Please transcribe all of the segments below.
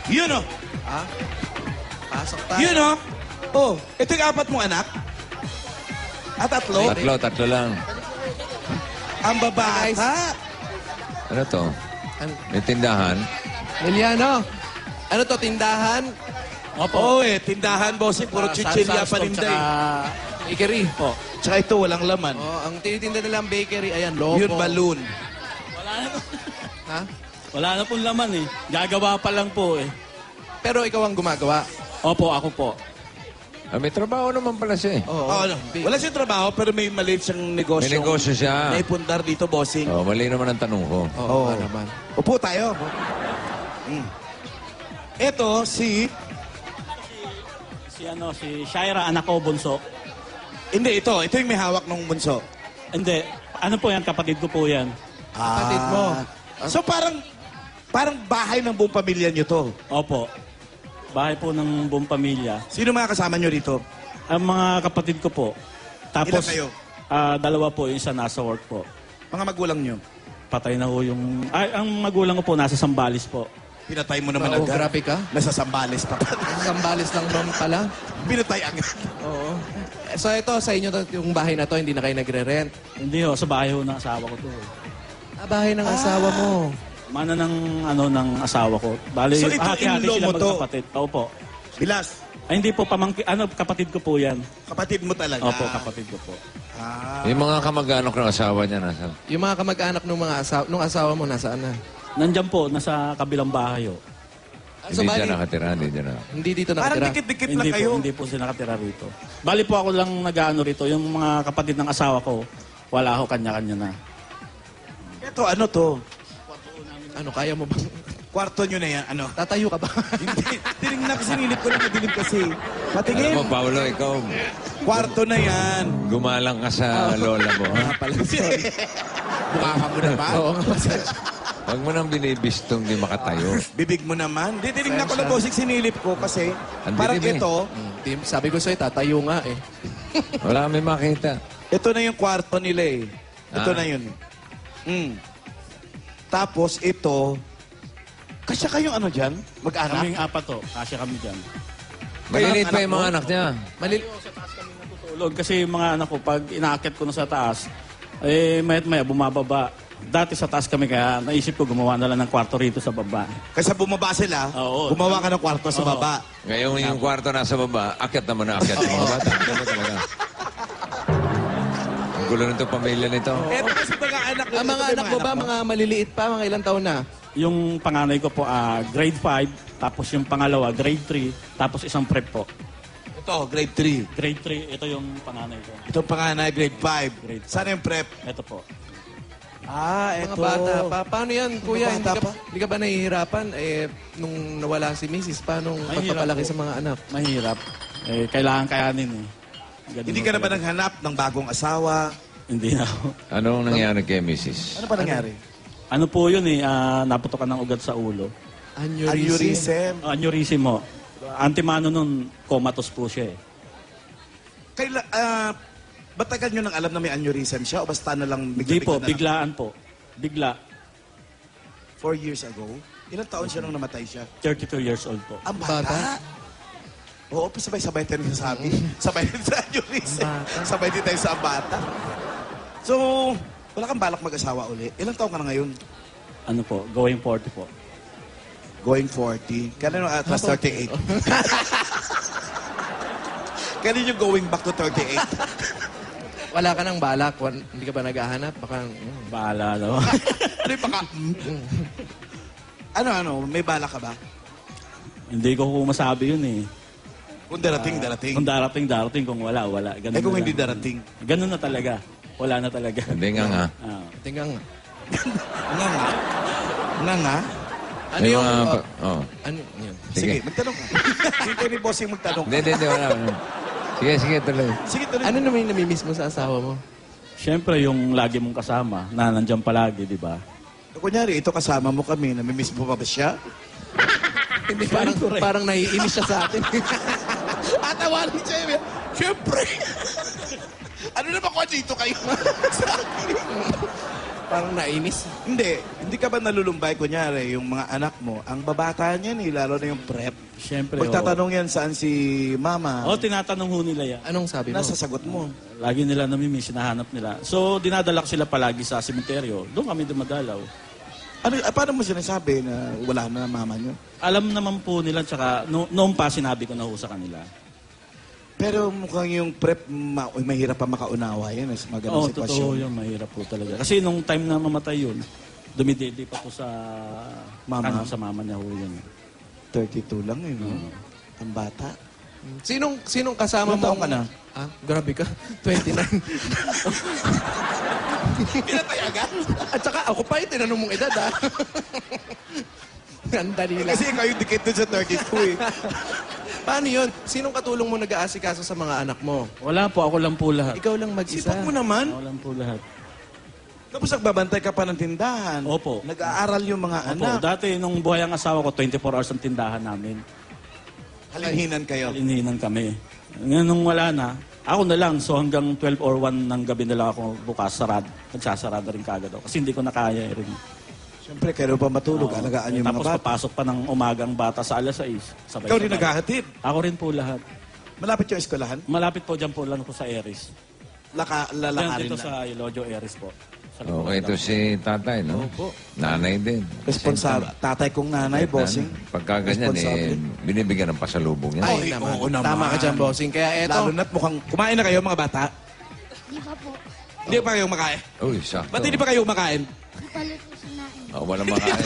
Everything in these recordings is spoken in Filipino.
Yun o. Ha? Pasok tayo. Yun o. Oh, ito yung apat mong anak? At tatlo? Tatlo lang. Ang babata. Ano to? May tindahan. Emiliano, ano to, tindahan? Oo tindahan, bossing. Puro chichirya paninday. Bakery. Oh, tsaka ito, walang laman. Oh, ang tinitinda nilang bakery, ayan, lobo. Yun, balloon. Wala na po. Ha? Wala na pong laman eh. Gagawa pa lang po eh. Pero ikaw ang gumagawa. Opo, ako po. May trabaho naman pala siya eh. Oo. Ano, wala siyang trabaho, pero may maliit siyang negosyo. May negosyo siya. Naipundar dito, bossing. Oh, mali naman ang tanong ko. Oo, nga naman. Upo tayo. Ito, si... Si Shaira, anak ko, bunso. Hindi, ito. Ito yung may hawak ng bunso. Hindi. Ano po yan? Kapatid ko po yan. Kapatid mo. So parang bahay ng buong pamilya niyo to. Opo. Bahay po ng buong pamilya. Sino mga kasama niyo dito? Ang mga kapatid ko po. Tapos, Ilan kayo? dalawa po. Yung isa nasa work po. Mga magulang niyo. Patay na po yung... ang magulang ko po nasa Sambales po. Pinatay mo naman Oo, agad. grabe ka. Nasa Sambales pa. Sambales lang noon pala. Pinatay agad. Oo. So ito, sa inyo to, yung bahay na to, hindi na kayo nagre-rent. Hindi ho, sa bahay ho ng asawa ko to. Bahay ng asawa mo. Mana ng asawa ko. Bali, So, ito hati-hati in-law sila mo to? magkapatid. Opo. Bilas. Ay, hindi po, kapatid ko po yan. Kapatid mo talaga. Opo, kapatid ko po. Yung mga kamag-anak ng asawa niya nasa. Yung mga kamag-anak nung asawa mo, nasaan na? Nandyan po, nasa kabilang bahay ho. So, Hindi bali, dyan nakatira, hindi dyan na. hindi dito Parang nakatira. dikit-dikit lang Hindi kayo. po, hindi po sila nakatira rito. Bali po ako lang nag-ano rito. Yung mga kapatid ng asawa ko, wala ako kanya-kanya na. Ito, ano to? Ano, kaya mo ba? Kwarto nyo na yan. Ano? Tatayo ka ba? Hindi. Tinignan kasi, sinilip ko na madilim kasi. Alam Patingin. mo, Paolo, ikaw, Kwarto na yan. gumalang ka sa lola mo. Ha? Pala, sorry. Mukha ka mo naman. Oo nga, pasensya. Huwag mo nang binibistong di makatayo. Bibig mo naman. Di, tinignan ko na bossing, sinilip ko kasi Ang parang dilim eh. ito, Tim, sabi ko sa'yo, tatayo nga eh. Wala kami makita. ito na yung kwarto nila eh. Ito Ah. na yun. Tapos ito, kasya kayong ano dyan? Mag-anak? Kaming apat to, kasya kami dyan. Maliliit pa anak yung mga mo? anak niya. Tulog kasi yung mga anak ko, pag inaakit ko na sa taas, mayat maya bumababa. Dati sa taas kami, kaya naisip ko gumawa na lang ng kwarto rito sa baba. Kasi bumaba sila, Oo. gumawa ka ng kwarto sa Oo. baba. Ngayon yung kwarto nasa baba, akyat naman na akyat yung mga bata. Ganun talaga. Ang gulo nito pamilya nito. Ito kasi mga anak Ang mga anak mo ba, mga maliliit pa, mga ilang taon na? Yung panganay ko po, grade 5, tapos yung pangalawa, grade 3, tapos isang prep po. Ito, grade 3. Grade 3, ito yung panganay ko. Itong panganay, grade 5. Grade five. Sana yung prep? Ito po. Mga Ito. bata pa. Paano yan, kuya? bata pa? Hindi ka ba nahihirapan? Nung nawala si Mrs., paano Mahirap pagpapalaki po. sa mga anak? Mahirap. Kailangan kayanin eh. Ganun Hindi ka na ba talaga. naghanap ng bagong asawa? Hindi na. Anong nangyari kay Mrs.? Ano pa nangyari? Ano po yun eh, naputokan ng ugat sa ulo. Aneurysm. Aneurysm mo. Antimano nun, comatose po siya eh. Ba't tagal nyo nang alam na may aneurysm siya o basta na lang Hindi po, bigla-bigla na lang? biglaan po. Bigla. 4 years ago? Ilang taon siya nung namatay siya? 32 years old po. Ang bata? Bata? Oo, sabay-sabay tayo nasasabi. Sabay din sa aneurysm. Sabay din tayo sa bata. So, wala kang balak mag-asawa uli. Ilang taon ka na ngayon? Ano po, going 40 po. Going 40. Kailan yung atlas 38? Kailan yung going back to 38? Wala ka ng balak? Hindi ka ba naghahanap? Baka, Bahala daw. Ano yung baka? Ano? May balak ka ba? Hindi ko po masabi yun eh. Kung darating, darating. Kung darating. Kung wala. Ganun Eh kung na hindi lang. darating. Ganun na talaga. Wala na talaga. Hindi nga. tingnan nga. Nga nga. Nga nga. Ano May yung... mga oh, ano yun? Sige, Sige. magtanong ka. Hintay ni bossing magtanong ka. Hindi, wala. Sige, tuloy. Sige, tuloy. Ano naman yung namimiss mo sa asawa mo? Siyempre, yung lagi mong kasama, na nandyan palagi, di ba? Kunyari, ito kasama mo kami. Namimiss mo pa ba siya? Hindi, parang naiinis siya sa atin. Atawanin siya. Siyempre. Ano naman ko dito kayo? Sa akin. Parang nainis. Hindi ka ba nalulumbay, kunyari, yung mga anak mo, ang babata niyan lalo na yung prep. Siyempre, Magtatanong yan saan si mama, tinatanong ho nila yan. Anong sabi mo? nasa sagot mo. Lagi nila namimiss, hinahanap nila. So, dinadala ko sila palagi sa sementeryo. Doon kami dumadalaw. Paano mo sinasabi na wala na mama niyo? Alam naman po nila, tsaka noon pa sinabi ko na ho sa kanila. Pero mukhang yung prep, mahirap pa makaunawa yan sa mga ganong Oo, sitwasyon. totoo yun. Mahirap po talaga. Kasi nung time na mamatay yun, dumidede pa po sa Mama. sa mama niya ho yun. 32 lang yun, no? Ang bata. Sinong kasama Ilang mo? taon ka na? Ah, grabe ka. 29. Pinatay agad? At saka ako pa yung tinanong mong edad, ha? Ang dali lang. Kasi ikaw yung dikit dun sa 32 eh. Paano yun? Sinong katulong mo nag-aasikaso sa mga anak mo? Wala po, ako lang po lahat. Ikaw lang mag-isa. Sipag mo naman. Ako lang po lahat. Tapos nagbabantay ka pa ng tindahan. Opo. Nag-aaral yung mga Opo, anak. dati nung buhay ang asawa ko, 24 hours ang tindahan namin. Halinhinan kayo. Alinhinan kami. Ngayon nung wala na, ako na lang. So hanggang 12 or 1 ng gabi na lang ako bukas, nagsasarado rin kagad ako. Kasi hindi ko na kaya rin. Siyempre, kayo pa matulog. Oo. Alagaan yung mga Tapos bata. papasok pa ng umagang bata sa alas 6. Sabay, Ikaw rin naghahatid. Ako rin po lahat. Malapit yung eskwelahan. Malapit po dyan po lang po sa Eris. Lalakarin Dito lang. sa Ilojo Eris po. Sa likod Okay, ito lang. si tatay, no? Nanay din. Responsable. Tatay kong nanay, bossing. Pagka ganyan, Responsable. binibigyan ng pasalubong yan. Ay, Ay, naman. oo naman. Tama ka dyan, bossing. Kaya eto, Lalo na't mukhang... Kumain na kayo, mga bata? Di ba po? Hindi pa kayo makain? Uy, sakto. Ba't hindi pa kayo makain? Di palit po sinain. Oh, walang makain.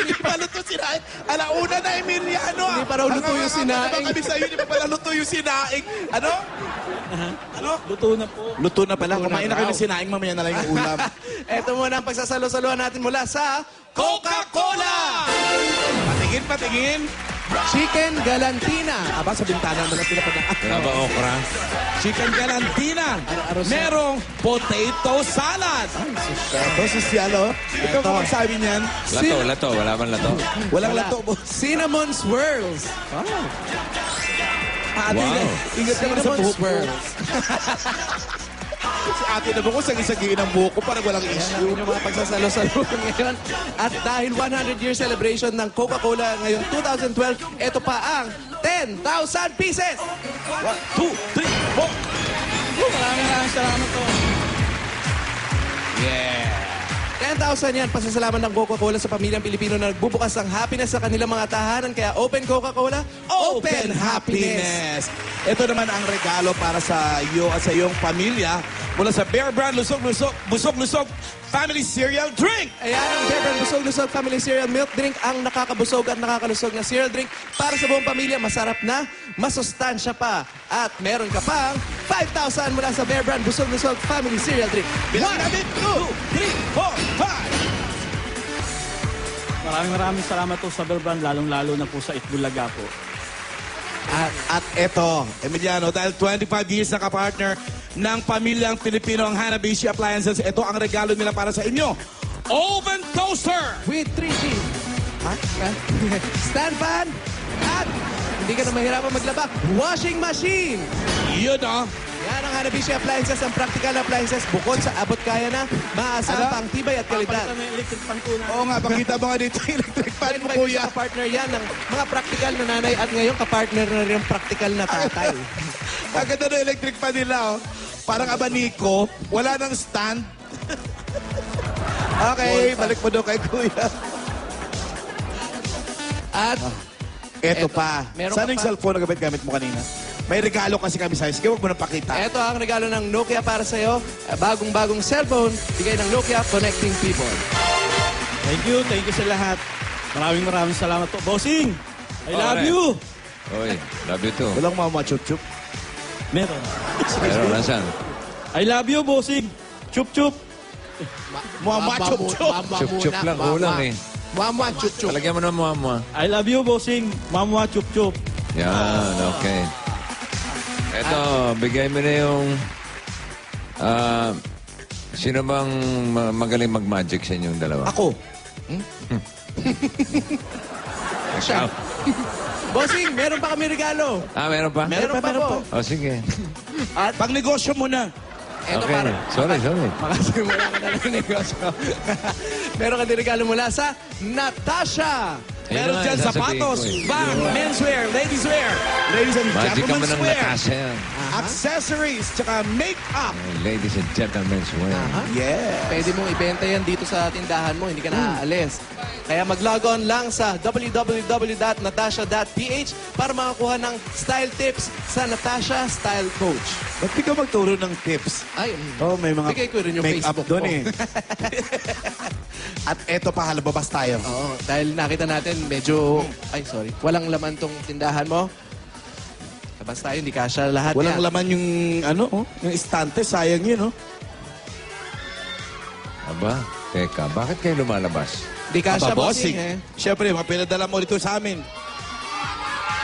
Hindi pa luto sinaing. Alauna na, Emiliano. Hindi pa raw luto yung sinaing. Ano kami sa'yo, hindi pa pala luto yung sinaing. Ano? Ano? Luto na po. Luto na pala. Luto na Kumain na kayo raw. ng sinaing, mamaya na lang yung ulam. eto muna ang pagsasalo-saluhan natin mula sa Coca-Cola! Patingin, patingin. Chicken Galantina. Aba, sa bintana mo na pinapadaan. Wala ba okra? Chicken Galantina. Araw-araw sa- Merong potato salad. Ito, sosyalo. Ikaw kung magsabi niyan. Lato. Wala bang lato? Walang Wala. lato, boss. Cinnamon swirls. Ate, Wow. ingat ka naman sa Cinnamon buhok mo. swirls. Si ate naman ko, sagisagin ang buhok ko, parang walang issue. Yun yung mga pagsasalo-saluhan ngayon. At dahil 100-year celebration ng Coca-Cola ngayong 2012, ito pa ang 10,000 pieces! 1, 2, 3, 4. Maraming salamat po. 10,000 yan, pasasalamat ng Coca-Cola sa pamilyang Pilipino na nagbubukas ng happiness sa kanilang mga tahanan. Kaya Open Coca-Cola, Open Happiness! Ito naman ang regalo para sa iyo at sa iyong pamilya mula sa Bear Brand Busog-Lusog Family Cereal Drink. Ayan ang Bear Brand Busog-Lusog Family Cereal Milk Drink, ang nakakabusog at nakakalusog na cereal drink para sa buong pamilya. Masarap na, masustansya pa. At meron ka pang 5,000 mula sa Bear Brand Busog-Lusog Family Cereal Drink. Bilang natin, 2, 3, 4, 5. Maraming salamat po sa Bear Brand, lalong-lalo na po sa Itbulaga po. At eto, Emiliano, dahil 25 years na kapartner ng pamilyang Pilipino ang Hanabishi Appliances, ito ang regalo nila para sa inyo. Oven Toaster! With 3G. Ha? Stand fan. At hindi ka na mahirapan maglaba. Washing machine. Yun o. Yan ang Hanabishi Appliances, ang practical na appliances. Bukod sa abot kaya na, maaasahan Ano? pang tibay at kalidad. Papalitan na yung electric fan po na. Oo nga, pakita mo nga dito yung electric fan mo, kuya. Kapartner yan ng mga practical na nanay at ngayon kapartner na rin ang practical na tatay. Ang ganda ng electric fan nila, oh. Parang abaniko, wala nang stand. Okay, balik mo doon kay kuya. At Eto Eto, pa. meron Saan ka yung pa? cellphone na gamit mo kanina? May regalo kasi kami sa'yo. Sige, huwag mo na pakita. ito ang regalo ng Nokia para sa'yo. Bagong-bagong cellphone, bigay ng Nokia, connecting people. Thank you sa lahat. Maraming salamat po. Bossing, I love Alright. you. Uy, love you too. Walang mama chup-chup. Meron. Pero nasan? I love you, Bossing. Chup-chup. Mama chup-chup. Chup-chup lang, kulang eh. Mama, chup-chup. Talagyan mo ng mama. I love you, Bossing. Mamwa, chup-chup. Yan, okay. Eto, bigay mo na yung... sino bang magaling mag-magic sa inyong dalawa? Ako. Ikaw. Bossing, meron pa kami regalo. Meron pa? Meron pa po. O, sige. Pag negosyo mo na. Eto Okay. para... Sorry. Makasimula ka na ng negosyo. Meron ka din regalo mula sa Natasha. Meron nga, dyan sasabihin sapatos, ko eh. bag, menswear, ladies wear, ladies and Magic ka gentlemen's man ng wear, Natasha yan. accessories, tsaka make-up. Ladies and gentlemen, swear. Yeah. Pwede mong ibenta yan dito sa tindahan mo, hindi ka naaalis. Kaya mag-log on lang sa www.natasha.ph para makakuha ng style tips sa Natasha Style Coach. Ba't di ka magturo ng tips? Ay, Oh, may mga Bigay ko rin yung make-up Facebook doon ko. eh. At eto pa, halababas tayo. Oo, dahil nakita natin medyo, ay sorry, walang laman tong tindahan mo. Labas tayo, hindi kasya lahat Walang yan. laman yung, ano, yung istante, sayang yun, oh. Aba, teka, bakit kayo lumalabas? Hindi kasya, Aba, bossing eh. Siyempre, mapinadala mo dito sa amin.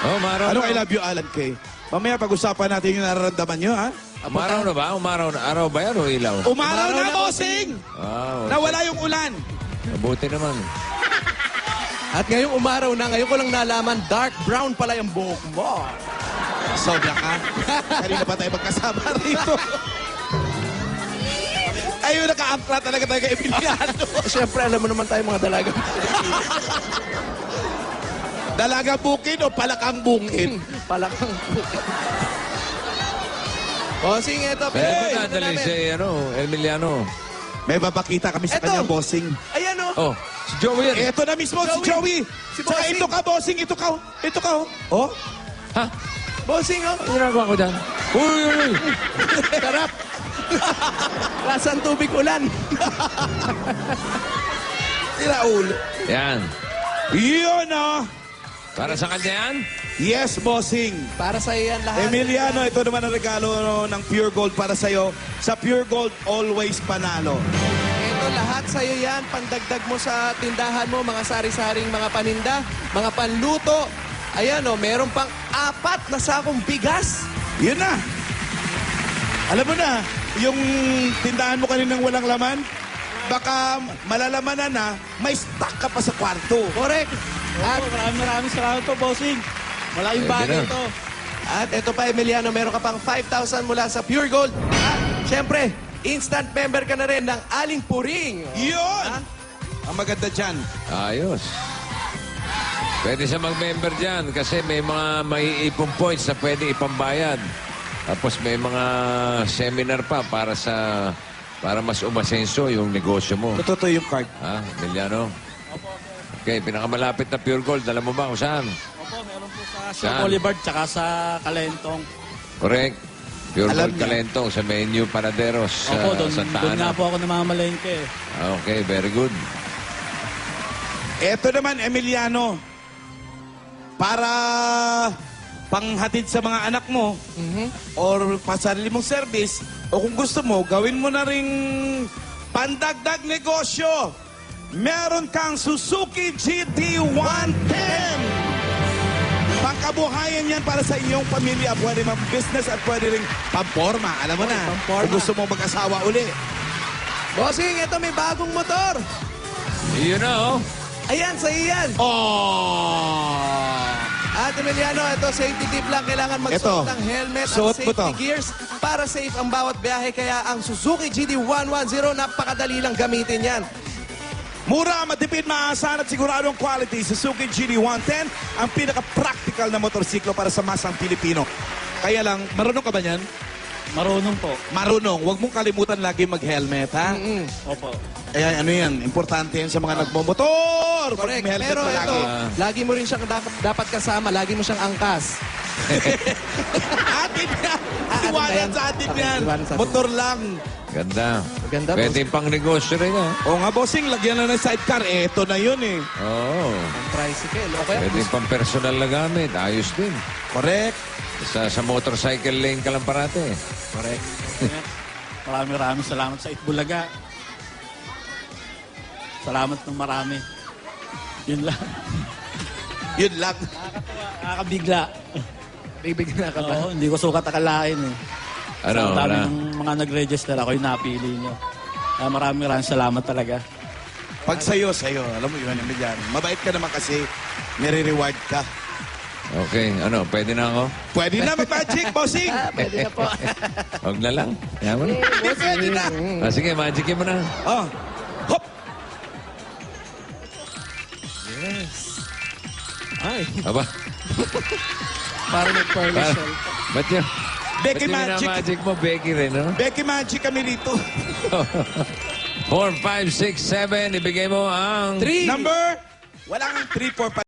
Oh, umaraw Ano na. I love you, Alan Kay? Mamaya pag-usapan natin yung nararamdaman nyo, ha? Umaraw na ba? Umaraw na. Araw ba yan o ilaw? Umaraw na, bossing! Wow. Nawala yung ulan. Mabuti naman. At ngayong umaraw na, ngayon ko lang nalaman, dark brown pala yung buhok mo. Sobra ka. Kanina pa tayo magkasama rito. Ayun, naka-ampla talaga tayo kay Emiliano. Siyempre, alam mo naman tayo mga dalaga. Dalaga bukid o palakang bukid? Palakang bukid. Bossing, eto. Pwede pinag- ba nadali si Emiliano? May babakita kami sa Eto. kanya, bossing. Ayan o. Oh, si Joey yan. Ito na mismo, si Joey. Si Tsaka bossing. ito ka, bossing. Ito ka, ito ka. Oh, Ha? Bossing o. Ano ginagawa ko dyan? Uy! Sarap. Lasang tubig ulan. tira ulo. Yan. Yun, oh. Para sa kanya yan? Yes, bossing. Para sa iyan lahat. Emiliano, ito naman ang regalo ng Pure Gold para sa'yo. Sa Pure Gold, always panalo. Ito lahat sa'yo yan. Pandagdag mo sa tindahan mo, mga sari-saring mga paninda, mga panluto. Ayan o, meron pang 4 na sakong bigas. Yun na. Alam mo na, yung tindahan mo kaninang walang laman, baka malalamanan na, may stock ka pa sa kwarto. Correct. At, Maraming salamat po, bossing. Malaking Pwede bagay na. to. at ito pa, Emiliano, meron ka pang 5,000 mula sa Pure Gold. At, syempre, instant member ka na rin ng Aling Puring. Yun! Ang maganda dyan. Ayos. Pwede siya mag-member dyan kasi may mga maiipong points na pwede ipambayad. Tapos may mga seminar pa para mas umasenso yung negosyo mo. Totoo yung card. Ha, Emiliano? Okay, pinakamalapit na Pure Gold. Alam mo ba kung saan? Opo, meron po sa Saan? Sir Boulevard tsaka sa Kalentong. Correct. Pure Alam Gold niya. Calentong sa Menu Panaderos Opo, doon Santa nga Ana. po ako namamalengke. Okay, very good. Ito naman, Emiliano, para panghatid sa mga anak mo or pasarili mong service o kung gusto mo, gawin mo na ring pandagdag negosyo. Meron kang Suzuki GT 110. Pangkabuhayan yan para sa iyong pamilya. Pwede business at pwede ring pamporma. Alam mo na, pamporma. kung gusto mo mag-asawa uli. Bossing, ito may bagong motor. Yun na, oh. Ayan, sa iyan. Oh! At Emiliano, ito safety tip lang. Kailangan magsuot Ito. ng helmet at Suot mo safety to. gears para safe ang bawat biyahe. Kaya ang Suzuki GT110, napakadali lang gamitin yan. Mura, matipid, maasahan at siguradong quality. Suzuki GD110, ang pinaka-practical na motorsiklo para sa masang Pilipino. Kaya lang, marunong ka ba niyan? Marunong po. Marunong. Huwag mong kalimutan lagi mag-helmet, ha? Opo. Kaya ano yan, importante yan sa mga nagmomotor. Pag Correct. may helmet Pero ka ito, lagi. lagi mo rin siyang dapat kasama. Lagi mo siyang angkas. Atin yan! Atin ba yan? Iwanan sa atin Okay, yan. iwanan sa atin. Motor lang. Ganda. Maganda, Pwede pang negosyo rin, ha? O nga, bossing, lagyan na ng sidecar. Eto na yun eh. Oo. Ang tricycle. O kaya, Pwede pang personal na gamit. Ayos din. Correct. Sa motorcycle lane ka lang parate. correct. Maraming salamat sa Itbulaga. Salamat ng marami. Yun lang. Yun lang. Nakakabigla. Bibigyan ka ba? Oo, hindi ko sukat akalain eh. Ano, Sa dami wala. ng mga nag-register ako yung napili nyo. Maraming salamat talaga. Pag sa'yo, alam mo yun, Emiliano. Mabait ka naman kasi, nire-reward ka. Okay, ano, pwede na ako? Pwede na mag-magic, bossing. Pwede na po. Huwag na lang. Kaya mo na. Hindi pwede na. Ah, sige, magicin mo na. Oh. Hop. Ay, Aba, parang nag-parlor. ba't yun? Becky ba't Magic. yung magic mo, Becky rin, no? Becky Magic kami rito. 4, 5, 6, 7. Ibigay mo ang... Number? Wala kang 3, 4, 5.